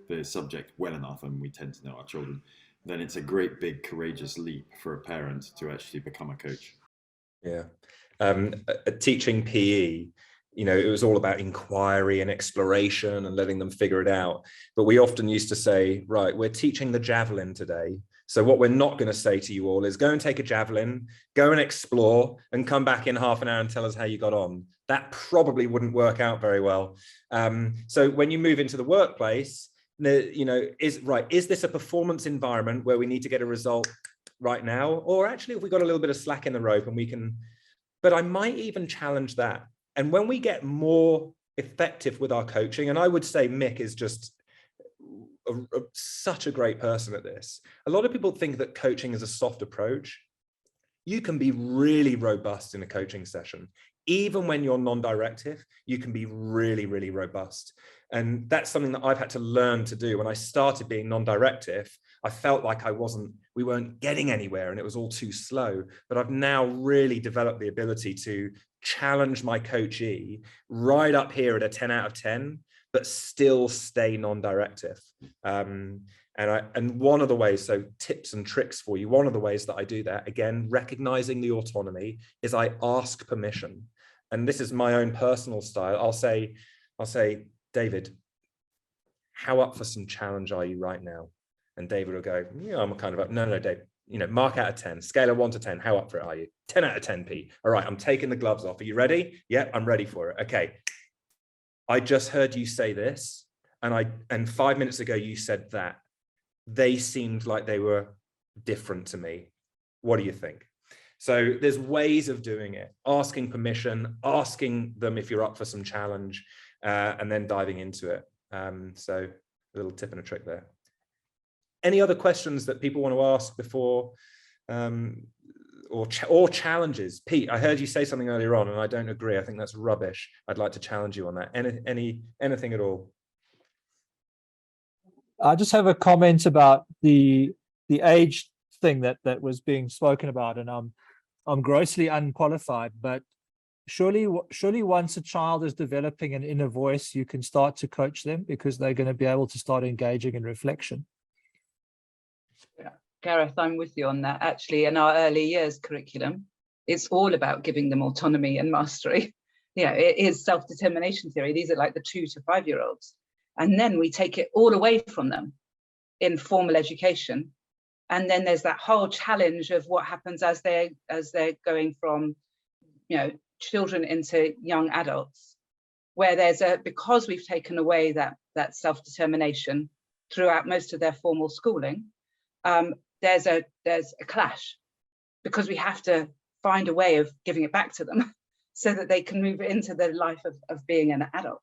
the subject well enough, and we tend to know our children, then it's a great big courageous leap for a parent to actually become a coach. Yeah, teaching PE, you know, it was all about inquiry and exploration and letting them figure it out. But we often used to say, right, we're teaching the javelin today. So what we're not going to say to you all is go and take a javelin, go and explore, and come back in half an hour and tell us how you got on. That probably wouldn't work out very well. So when you move into the workplace, you know, is this a performance environment where we need to get a result right now? Or actually, if we got a little bit of slack in the rope and we can, but I might even challenge that. And when we get more effective with our coaching, and I would say Mick is just such a great person at this. A lot of people think that coaching is a soft approach. You can be really robust in a coaching session. Even when you're non-directive, you can be really, really robust. And that's something that I've had to learn to do. When I started being non-directive, I felt like we weren't getting anywhere and it was all too slow. But I've now really developed the ability to challenge my coachee right up here at a 10 out of 10, but still stay non-directive. And one of the ways, so tips and tricks for you, one of the ways that I do that, again, recognizing the autonomy, is I ask permission. And this is my own personal style. I'll say, David, how up for some challenge are you right now? And David will go, yeah, I'm kind of up. No, Dave, mark out of 10, scale of 1 to 10. How up for it are you? 10 out of 10, Pete. All right, I'm taking the gloves off. Are you ready? Yeah, I'm ready for it. Okay. I just heard you say this. And 5 minutes ago, you said that. They seemed like they were different to me. What do you think? So there's ways of doing it, asking permission, asking them if you're up for some challenge, and then diving into it. So a little tip and a trick there. Any other questions that people want to ask before, or challenges? Pete, I heard you say something earlier on, and I don't agree. I think that's rubbish. I'd like to challenge you on that. Anything at all? I just have a comment about the age thing that was being spoken about, and I'm grossly unqualified, but surely once a child is developing an inner voice, you can start to coach them because they're going to be able to start engaging in reflection. Yeah, Gareth, I'm with you on that. Actually, in our early years curriculum, it's all about giving them autonomy and mastery. Yeah, it is self-determination theory. These are like the 2 to 5 year olds. And then we take it all away from them in formal education. And then there's that whole challenge of what happens as they're going from, children into young adults, where because we've taken away that self-determination throughout most of their formal schooling, there's a clash, because we have to find a way of giving it back to them so that they can move into the life of being an adult.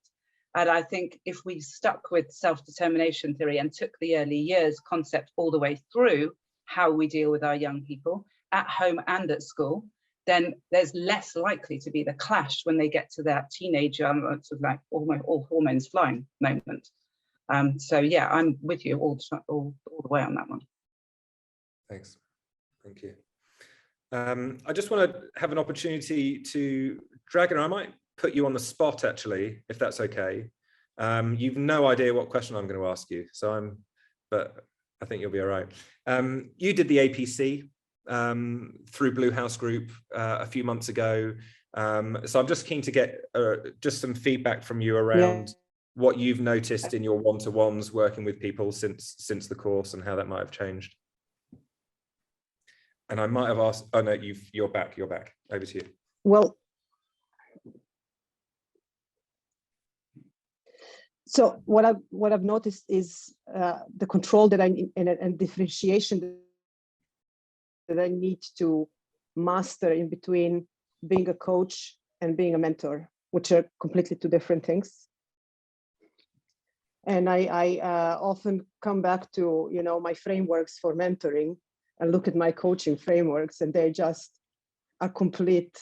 And I think if we stuck with self-determination theory and took the early years concept all the way through how we deal with our young people at home and at school, then there's less likely to be the clash when they get to that teenage, sort of like all hormones flying moment. So yeah, I'm with you all the way on that one. Thanks. Thank you. I just want to have an opportunity to, Dragon, I might put you on the spot actually, if that's okay. You've no idea what question I'm going to ask you, but I think you'll be all right. You did the APC through Blue House Group a few months ago. So I'm just keen to get just some feedback from you around what you've noticed in your one-to-ones working with people since the course and how that might have changed. And I might have asked, oh no, you're back, over to you. Well, so what I've noticed is the control that I need and differentiation that I need to master in between being a coach and being a mentor, which are completely two different things. And I often come back to my frameworks for mentoring and look at my coaching frameworks, and they just are complete,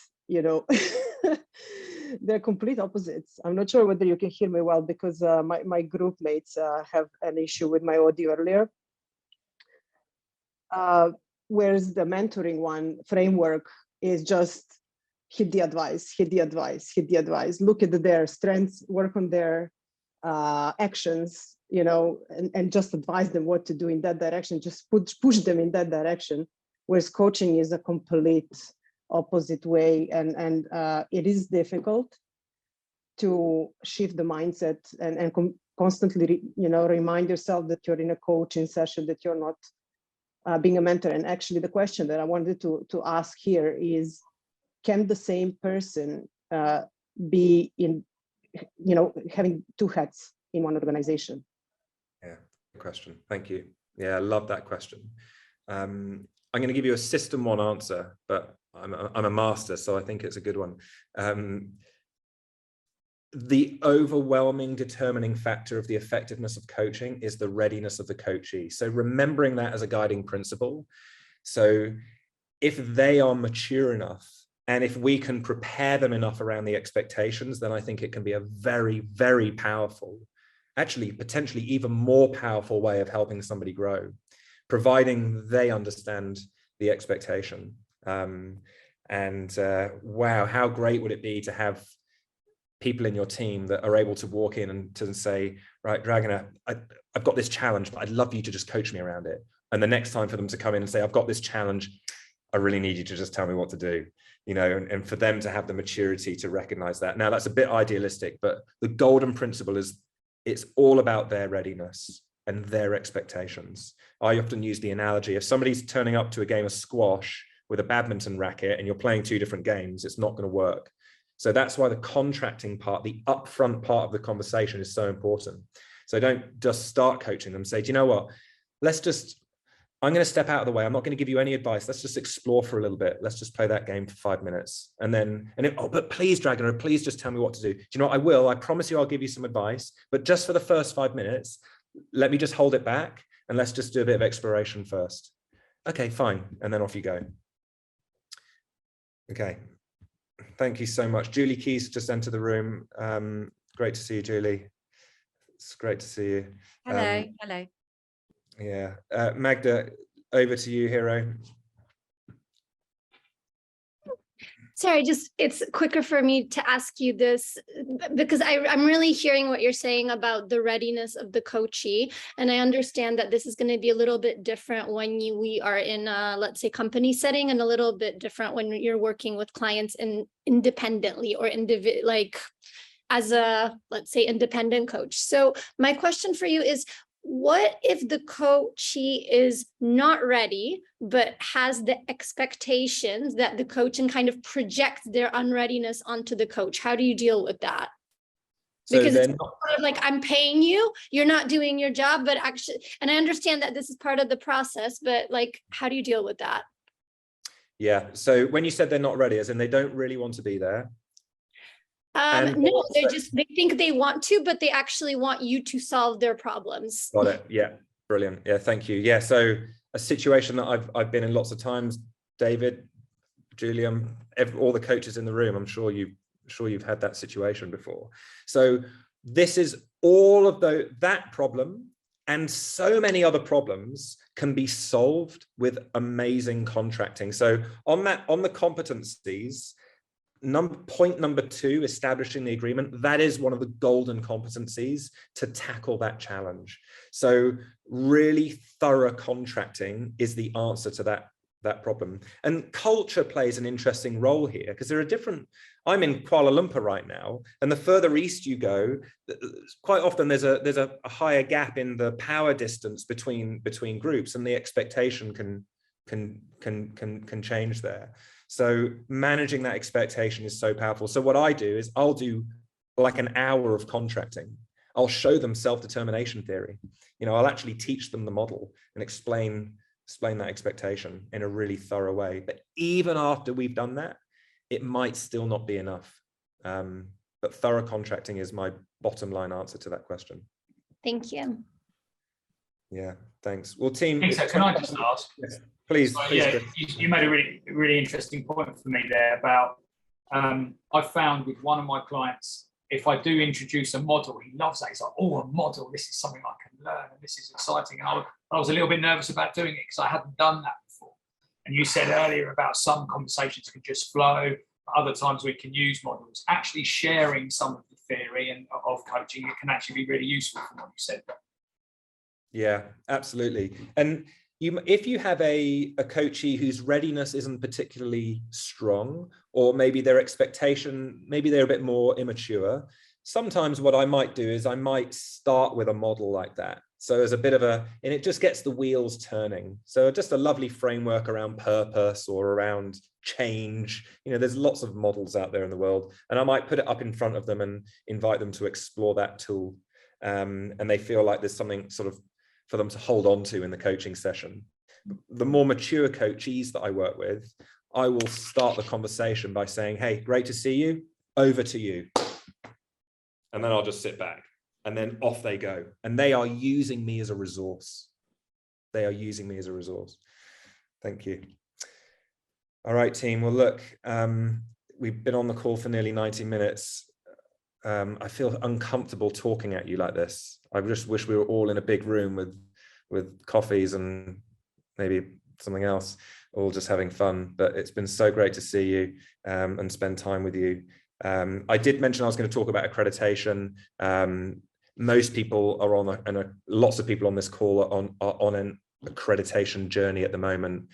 they're complete opposites. I'm not sure whether you can hear me well because my group mates have an issue with my audio earlier. Whereas the mentoring one framework is just hit the advice, look at their strengths, work on their actions, and just advise them what to do in that direction, just push them in that direction. Whereas coaching is a complete opposite way, and it is difficult to shift the mindset and constantly remind yourself that you're in a coaching session, that you're not being a mentor. And actually the question that I wanted to ask here is, can the same person be in having two hats in one organization? Yeah, good question. Thank you. Yeah, I love that question. I'm going to give you a system one answer, but I'm a master, so I think it's a good one. The overwhelming determining factor of the effectiveness of coaching is the readiness of the coachee. So remembering that as a guiding principle. So if they are mature enough, and if we can prepare them enough around the expectations, then I think it can be a very, very powerful, actually potentially even more powerful way of helping somebody grow, providing they understand the expectation. Wow, how great would it be to have people in your team that are able to walk in and to say, right, Dragana, I've got this challenge, but I'd love you to just coach me around it. And the next time for them to come in and say, I've got this challenge, I really need you to just tell me what to do, and for them to have the maturity to recognize that. Now that's a bit idealistic, but the golden principle is It's all about their readiness and their expectations. I often use the analogy, if somebody's turning up to a game of squash with a badminton racket and you're playing two different games, it's not going to work. So that's why the contracting part, the upfront part of the conversation is so important. So don't just start coaching them. Say, do you know what? I'm going to step out of the way. I'm not going to give you any advice. Let's just explore for a little bit. Let's just play that game for 5 minutes. But please, Dragon, please just tell me what to do. Do you know what? I will. I promise you I'll give you some advice. But just for the first 5 minutes, let me just hold it back and let's just do a bit of exploration first. Okay, fine. And then off you go. Okay. Thank you so much. Julie Keys just entered the room. Great to see you, Julie. It's great to see you. Hello, hello. Yeah, Magda, over to you, hero. Sorry, it's quicker for me to ask you this because I'm really hearing what you're saying about the readiness of the coachee. And I understand that this is going to be a little bit different when we are in a, let's say, company setting, and a little bit different when you're working with clients independently or like as a, let's say, independent coach. So my question for you is, what if the coachee is not ready, but has the expectations that the coach and kind of project their unreadiness onto the coach? How do you deal with that? So Because it's kind of like, I'm paying you, you're not doing your job, but actually, and I understand that this is part of the process, but like, how do you deal with that? Yeah, so when you said they're not ready, as in they don't really want to be there. No, they think they want to, but they actually want you to solve their problems. Got it. Yeah, brilliant. Yeah, thank you. Yeah, so a situation that I've been in lots of times, David, Julian, all the coaches in the room, I'm sure you've had that situation before. So this is all of that problem, and so many other problems can be solved with amazing contracting. So on the competencies, point number 2, establishing the agreement, that is one of the golden competencies to tackle that challenge. So really thorough contracting is the answer to that problem. And culture plays an interesting role here, because there are I'm in Kuala Lumpur right now, and the further east you go, quite often there's a higher gap in the power distance between groups, and the expectation can change there. So managing that expectation is so powerful. So what I do is I'll do like an hour of contracting. I'll show them self-determination theory. I'll actually teach them the model and explain that expectation in a really thorough way. But even after we've done that, it might still not be enough. But thorough contracting is my bottom line answer to that question. Thank you. Yeah, thanks. Well, team. So can I just ask? Yes. Please, yeah, you made a really interesting point for me there about, I found with one of my clients, if I do introduce a model, he loves that. He's like, oh, a model, this is something I can learn, and this is exciting. And I was a little bit nervous about doing it because I hadn't done that before. And you said earlier about some conversations can just flow, other times we can use models. Actually sharing some of the theory and of coaching, it can actually be really useful from what you said. Yeah, absolutely. And if you have a coachee whose readiness isn't particularly strong, or maybe their expectation, maybe they're a bit more immature, sometimes what I might do is I might start with a model like that. So as a bit of and it just gets the wheels turning. So just a lovely framework around purpose or around change. There's lots of models out there in the world, and I might put it up in front of them and invite them to explore that tool. And they feel like there's something sort of for them to hold on to in the coaching session. The more mature coachees that I work with, I will start the conversation by saying, hey, great to see you, over to you. And then I'll just sit back, and then off they go. And they are using me as a resource. They are using me as a resource. Thank you. All right, team. Well, look, we've been on the call for nearly 90 minutes. I feel uncomfortable talking at you like this. I just wish we were all in a big room with coffees and maybe something else, all just having fun. But it's been so great to see you and spend time with you. I did mention I was going to talk about accreditation. Most people are lots of people on this call are on an accreditation journey at the moment.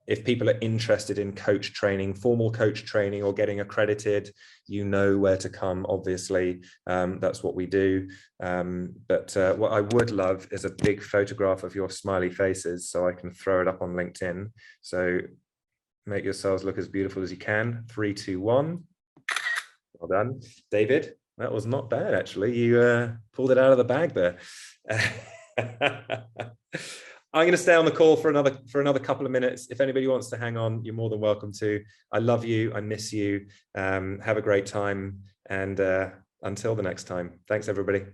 if people are interested in coach training, formal coach training, or getting accredited, you know where to come, obviously. That's what we do. But what I would love is a big photograph of your smiley faces so I can throw it up on LinkedIn. So make yourselves look as beautiful as you can. 3, 2, 1. Well done. David, that was not bad, actually. You pulled it out of the bag there. I'm going to stay on the call for another couple of minutes. If anybody wants to hang on, you're more than welcome to. I love you. I miss you. Have a great time. And until the next time, thanks, everybody.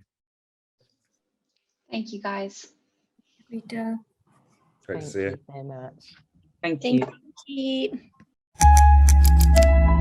Thank you, guys. Great job. Great to see you. Thank you very much. Thank Thank you. you.